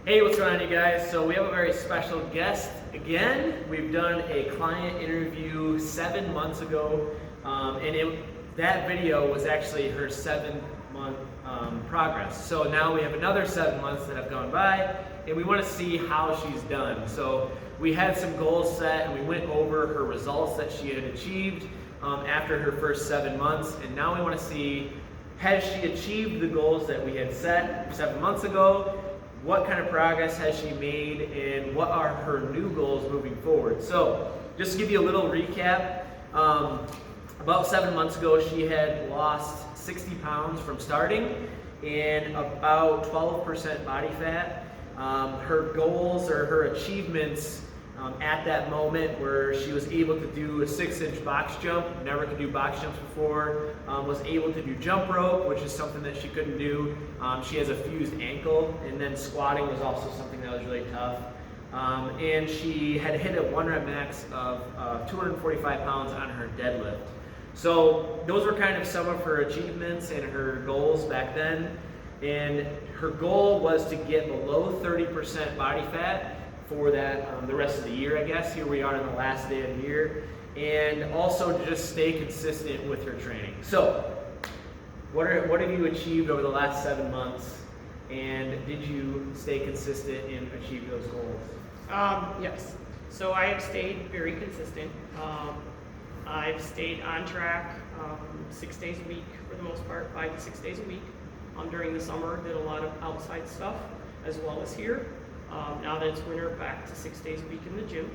Hey, what's going on, you guys? So we have a very special guest again. We've done a client interview 7 months ago, that video was actually her 7-month progress. So now we have another 7 months that have gone by, and we want to see how she's done. So we had some goals set, and we went over her results that she had achieved after her first 7 months, and now we want to see, has she achieved the goals that we had set 7 months ago? What kind of progress has she made, and what are her new goals moving forward? So, just to give you a little recap, about 7 months ago she had lost 60 pounds from starting and about 12% body fat. Her goals or her achievements at that moment where she was able to do a 6-inch box jump, never could do box jumps before, was able to do jump rope, which is something that she couldn't do. She has a fused ankle, and then squatting was also something that was really tough. And she had hit a 1 rep max of 245 pounds on her deadlift. So those were kind of some of her achievements and her goals back then. And her goal was to get below 30% body fat for that the rest of the year, I guess. Here we are in the last day of the year, and also to just stay consistent with her training. So what have you achieved over the last 7 months, and did you stay consistent and achieve those goals? Yes, so I have stayed very consistent. I've stayed on track 6 days a week for the most part, 5 to 6 days a week. During the summer, did a lot of outside stuff as well as here. Now that it's winter, back to 6 days a week in the gym,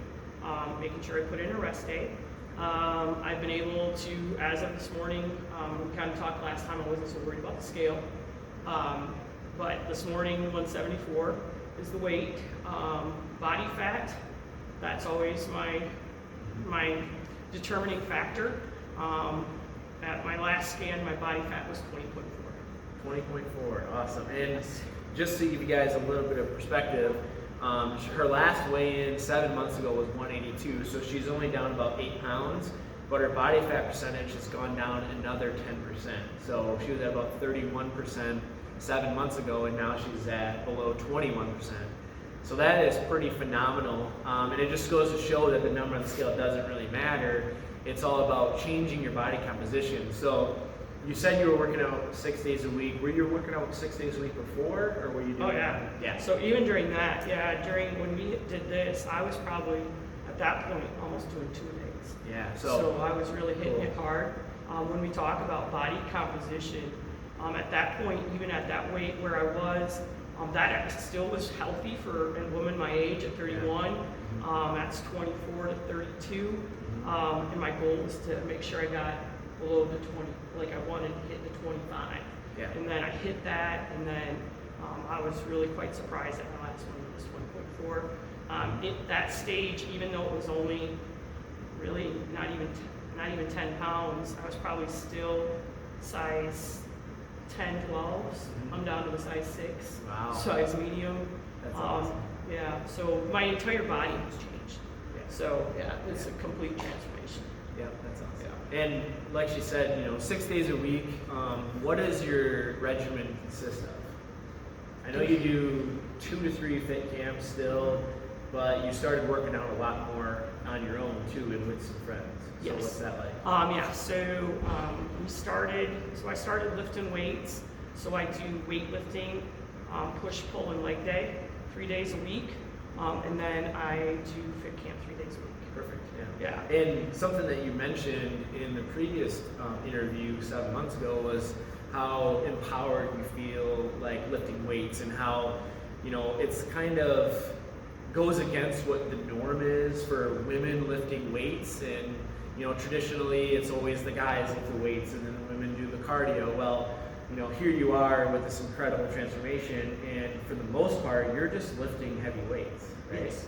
making sure I put in a rest day. I've been able to, as of this morning, we kind of talked last time, I wasn't so worried about the scale, but this morning 174 is the weight. Body fat, that's always my determining factor. At my last scan, my body fat was 20.4. 20.4, awesome. And just to give you guys a little bit of perspective, her last weigh-in 7 months ago was 182, so she's only down about 8 pounds, but her body fat percentage has gone down another 10%. So she was at about 31% 7 months ago, and now she's at below 21%. So that is pretty phenomenal, and it just goes to show that the number on the scale doesn't really matter. It's all about changing your body composition. So you said you were working out 6 days a week. Were you working out 6 days a week before, or were you doing? Oh yeah. Yeah. So even during that, during when we did this, I was probably at that point almost doing 2 days. Yeah. So I was really hitting it hard. When we talk about body composition, at that point, even at that weight where I was, that still was healthy for a woman my age at 31. That's 24 to 32, and my goal was to make sure I got below the 20, like I wanted to hit the 25. Yeah. And then I hit that, and then I was really quite surprised at my last one was 1.4. At that stage, even though it was only really not even 10 pounds, I was probably still size 10, 12s. I'm down to the size 6, Wow. size medium. That's awesome. Yeah, so my entire body has changed. Yeah. So yeah, it's a complete transformation. Yeah, that's awesome. And like she said, 6 days a week, what does your regimen consist of? I know you do 2 to 3 fit camps still, but you started working out a lot more on your own too, and with some friends. So Yes. what's that like? I started lifting weights. So I do weightlifting, push, pull, and leg day 3 days a week, and then I do fit camp 3 days a week. Perfect. Yeah. And something that you mentioned in the previous interview 7 months ago was how empowered you feel like lifting weights, and how it's kind of goes against what the norm is for women lifting weights. And traditionally it's always the guys lift the weights and then the women do the cardio. Well, here you are with this incredible transformation, and for the most part you're just lifting heavy weights, right? Yes.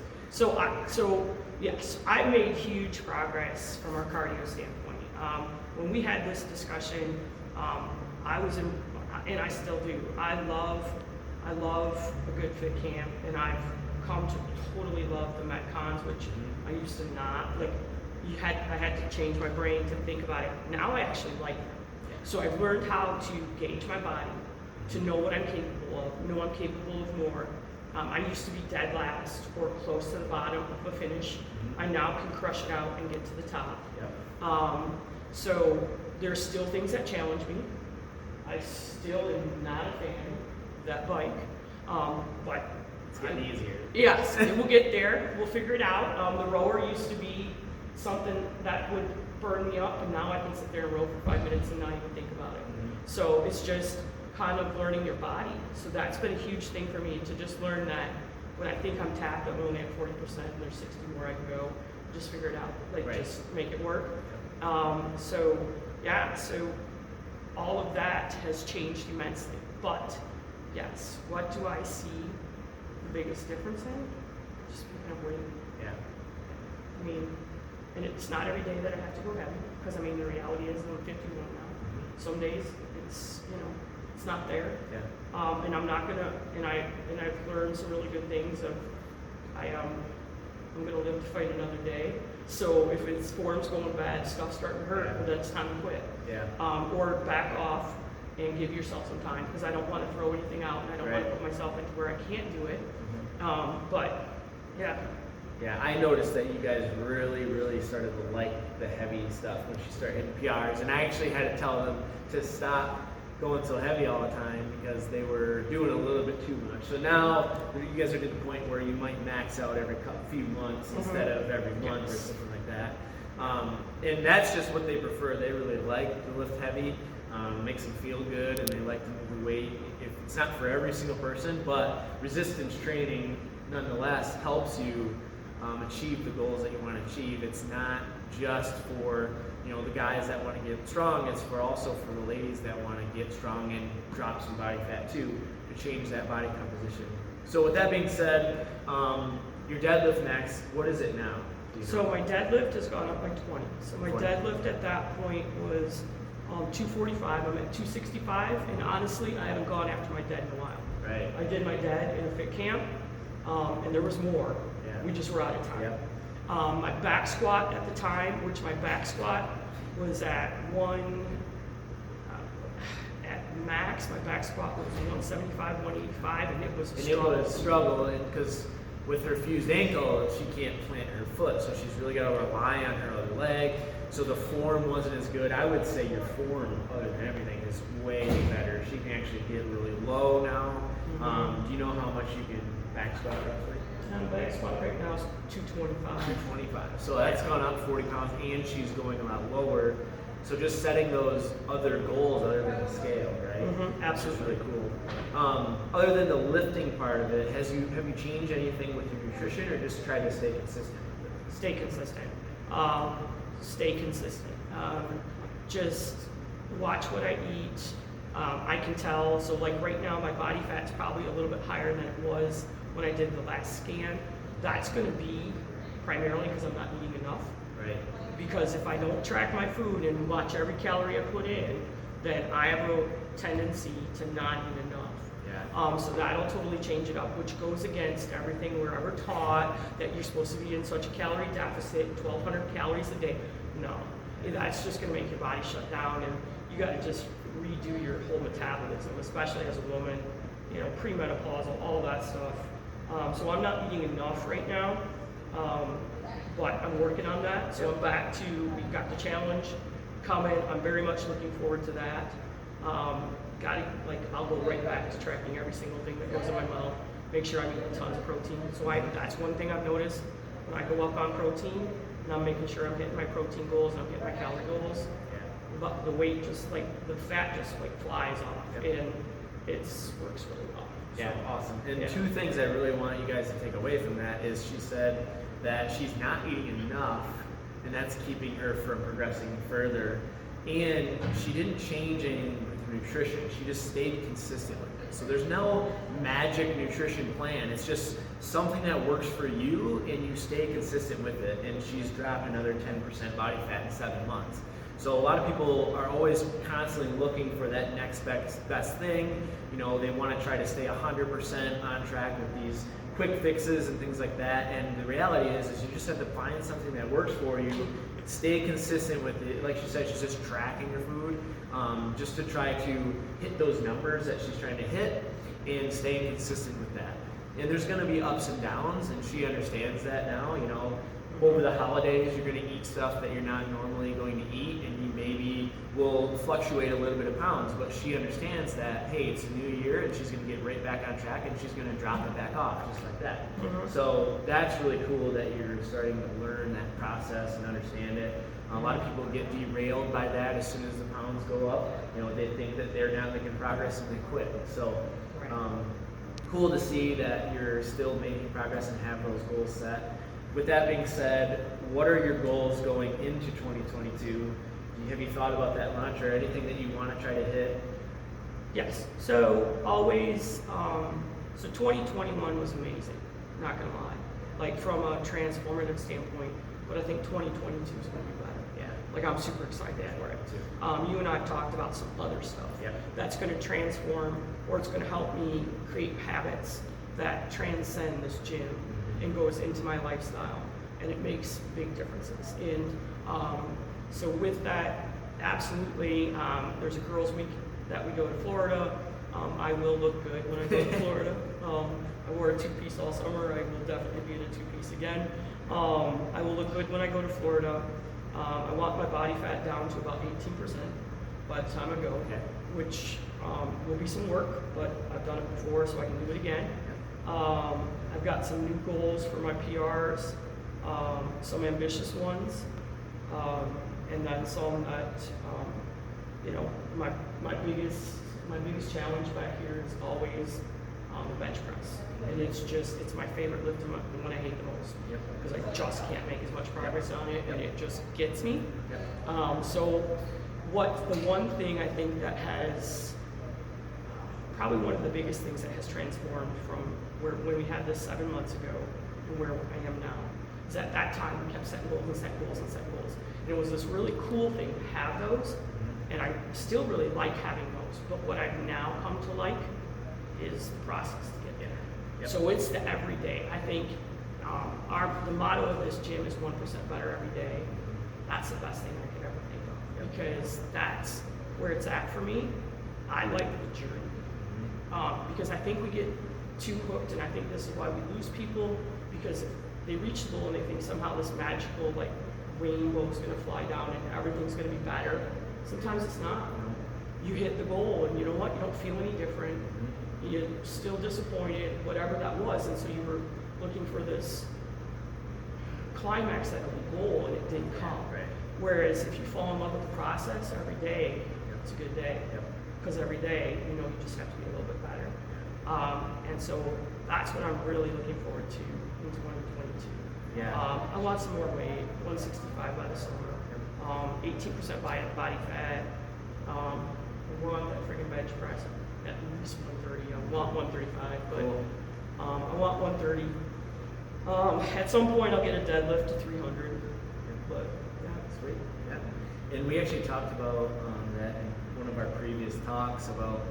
Yes, I made huge progress from our cardio standpoint. When we had this discussion, and I still do. I love a good fit camp, and I've come to totally love the Metcons, which I used to not like. I had to change my brain to think about it. Now I actually like them. So I've learned how to gauge my body, to know what I'm capable of, know I'm capable of more, I used to be dead last or close to the bottom of a finish. I now can crush it out and get to the top. Yep. So there's still things that challenge me. I still am not a fan of that bike, but It's getting easier. yes, we'll get there. We'll figure it out. The rower used to be something that would burn me up, and now I can sit there and row for 5 minutes and not even think about it. So it's just kind of learning your body. So that's been a huge thing for me, to just learn that when I think I'm tapped, I'm only at 40%, and there's 60 more I can go. Just figure it out, like Right. just make it work. So yeah, so all of that has changed immensely. But yes, what do I see the biggest difference in? Just picking up weight. Yeah. I mean, and it's not every day that I have to go heavy, because I mean the reality is I'm 51 now. Some days it's, you know, it's not there. Yeah. And I'm not gonna, and I've learned some really good things of, I'm gonna live to fight another day. So if its form's going bad, stuff's starting to hurt, Yeah. well, that's time to quit. Yeah. Or back off and give yourself some time, because I don't want to throw anything out, and I don't want to Right. put myself into where I can't do it. But yeah, Yeah, I noticed that you guys really, really started to like the heavy stuff when she started hitting PRs, and I actually had to tell them to stop going so heavy all the time because they were doing a little bit too much. So now you guys are to the point where you might max out every few months instead of every month or something like that. And that's just what they prefer. They really like to lift heavy, makes them feel good, and they like to move the weight. It's not for every single person, but resistance training nonetheless helps you achieve the goals that you want to achieve. It's not just for, you know, the guys that want to get strong. It's for also for the ladies that want to get strong and drop some body fat too, to change that body composition. So with that being said, your deadlift max, what is it now? Do you so know? my deadlift has gone up by 20. So my 20. deadlift at that point was 245. I'm at 265, and honestly, I haven't gone after my dead in a while. Right. I did my dead in a fit camp, and there was more. Yeah. We just were out of time. Yep. My back squat at the time, which my back squat was at at max, my back squat was 175, 185, and it was a And it was a struggle, and because with her fused ankle, she can't plant her foot, so she's really got to rely on her other leg. So the form wasn't as good. I would say your form, other than everything, is way better. She can actually get really low now. Do you know how much you can back squat roughly? My back squat right now is 225. 225. So that's gone up 40 pounds, and she's going a lot lower. So just setting those other goals other than the scale, right? That's just really cool. Other than the lifting part of it, have you changed anything with your nutrition, or just tried to stay consistent with it? Stay consistent. Stay consistent. Just watch what I eat. I can tell, so like right now my body fat's probably a little bit higher than it was when I did the last scan. That's gonna be primarily because I'm not eating enough. Right. Because if I don't track my food and watch every calorie I put in, then I have a tendency to not eat enough. Yeah. So that'll totally change it up, which goes against everything we're ever taught, that you're supposed to be in such a calorie deficit, 1,200 calories a day. No, that's just gonna make your body shut down, and you gotta just redo your whole metabolism, especially as a woman, you know, premenopausal, all that stuff. So I'm not eating enough right now, but I'm working on that. So I'm back to, we've got the challenge coming. I'm very much looking forward to that. I'll go right back to tracking every single thing that goes in my mouth, make sure I'm eating tons of protein. So that's one thing I've noticed when I go up on protein, and I'm making sure I'm hitting my protein goals and I'm hitting my calorie goals. But the weight just the fat just flies off, and it works really well. Yeah, awesome. And Yeah. two things I really want you guys to take away from that is she said that she's not eating enough, and that's keeping her from progressing further. And she didn't change anything with her nutrition. She just stayed consistent with it. So there's no magic nutrition plan. It's just something that works for you, and you stay consistent with it. And she's dropped another 10% body fat in 7 months. So a lot of people are always constantly looking for that next best thing. You know, they want to try to stay 100% on track with these quick fixes and things like that. And the reality is you just have to find something that works for you, stay consistent with it. Like she said, she's just tracking her food, just to try to hit those numbers that she's trying to hit, and staying consistent with that. And there's going to be ups and downs, and she understands that now. You know, over the holidays, you're going to eat stuff that you're not normally going to eat, and you maybe will fluctuate a little bit of pounds, but she understands that, hey, it's a new year, and she's going to get right back on track, and she's going to drop it back off, just like that. So that's really cool that you're starting to learn that process and understand it. A lot of people get derailed by that as soon as the pounds go up. You know, they think that they're not making progress and they quit. So cool to see that you're still making progress and have those goals set. With that being said, what are your goals going into 2022? Have you thought about that launch or anything that you want to try to hit? Yes. So always, so 2021 was amazing, not gonna lie. Like from a transformative standpoint, but I think 2022 is gonna be better. Yeah. Like I'm super excited for it too. You and I have talked about some other stuff that's gonna transform, or it's gonna help me create habits that transcend this gym and goes into my lifestyle, and it makes big differences. And so with that, absolutely, there's a girls' week that we go to Florida. I will look good when I go to Florida. I wore a two-piece all summer. I will definitely be in a two-piece again. I will look good when I go to Florida. I want my body fat down to about 18% by the time I go, which will be some work, but I've done it before, so I can do it again. I've got some new goals for my PRs, some ambitious ones, and then some that, you know, my biggest challenge back here is always the bench press. And it's my favorite lift and the one I hate the most, because I just can't make as much progress on it, and it just gets me. So the one thing I think that has, probably one of the biggest things that has transformed from when we had this 7 months ago and where I am now, is at that time we kept setting goals and setting goals and setting goals. And it was this really cool thing to have those, and I still really like having those, but what I've now come to like is the process to get there. So it's the everyday. I think the motto of this gym is 1% better every day. That's the best thing I could ever think of, because that's where it's at for me. I like the journey, because I think we get too hooked, and I think this is why we lose people, because they reach the goal and they think somehow this magical like rainbow is going to fly down and everything's going to be better. Sometimes it's not. You hit the goal, and you know what? You don't feel any different. You're still disappointed, whatever that was, and so you were looking for this climax at a goal, and it didn't come. Whereas if you fall in love with the process every day, it's a good day. Because every day, you know, you just have to be a little bit better. And so that's what I'm really looking forward to in 2022. I want some more weight, 165 by the summer, 18% body fat. I want that freaking bench press at least 130. I want 135, but I want 130. At some point, I'll get a deadlift to 300. But sweet. And we actually talked about that in one of our previous talks about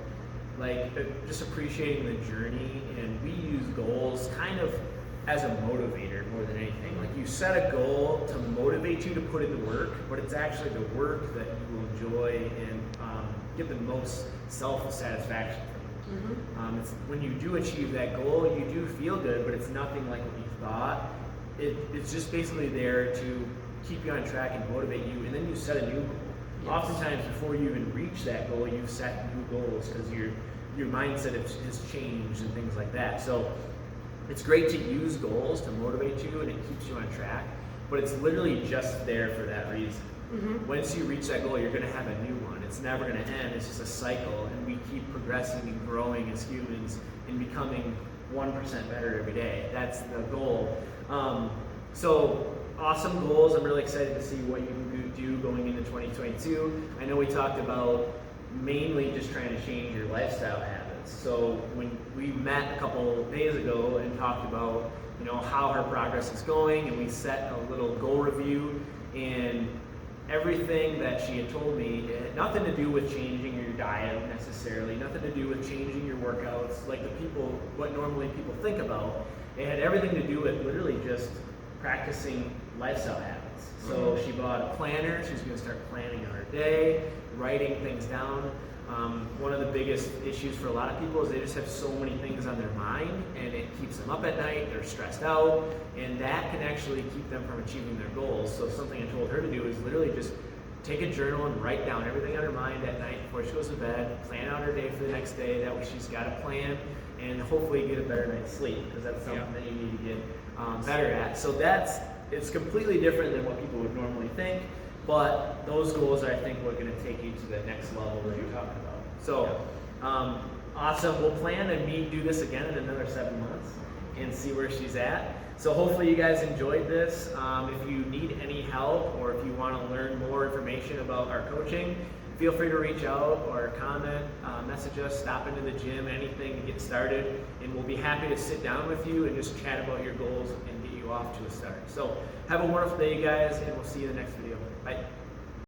like just appreciating the journey, and we use goals kind of as a motivator more than anything. Like you set a goal to motivate you to put in the work, but it's actually the work that you will enjoy and get the most self-satisfaction from. It's when you do achieve that goal, you do feel good, but it's nothing like what you thought. It's just basically there to keep you on track and motivate you, and then you set a new goal. Oftentimes before you even reach that goal, you've set new goals because your mindset has changed and things like that. So it's great to use goals to motivate you, and it keeps you on track, but it's literally just there for that reason. Once you reach that goal, you're going to have a new one. It's never going to end. It's just a cycle, and we keep progressing and growing as humans and becoming 1% better every day. That's the goal. So awesome goals. I'm really excited to see what you can do going into 2022. I know we talked about mainly just trying to change your lifestyle habits. So when we met a couple of days ago and talked about, you know, how her progress is going, and we set a little goal review, and everything that she had told me, it had nothing to do with changing your diet necessarily, nothing to do with changing your workouts, like what normally people think about. It had everything to do with literally just practicing lifestyle habits. So she bought a planner. She's going to start planning her day, writing things down. One of the biggest issues for a lot of people is they just have so many things on their mind, and it keeps them up at night, they're stressed out, and that can actually keep them from achieving their goals. So something I told her to do is literally just take a journal and write down everything on her mind at night before she goes to bed, plan out her day for the next day, that way she's got a plan, and hopefully get a better night's sleep, because that's something that you need to get better at. So it's completely different than what people would normally think, but those goals are, I think, what are going to take you to the next level that you're talking about. So, awesome. We'll plan to do this again in another 7 months and see where she's at. So hopefully you guys enjoyed this. If you need any help, or if you want to learn more information about our coaching, feel free to reach out or comment, message us, stop into the gym, anything to get started, and we'll be happy to sit down with you and just chat about your goals and get you off to a start. So have a wonderful day, you guys, and we'll see you in the next video. Bye.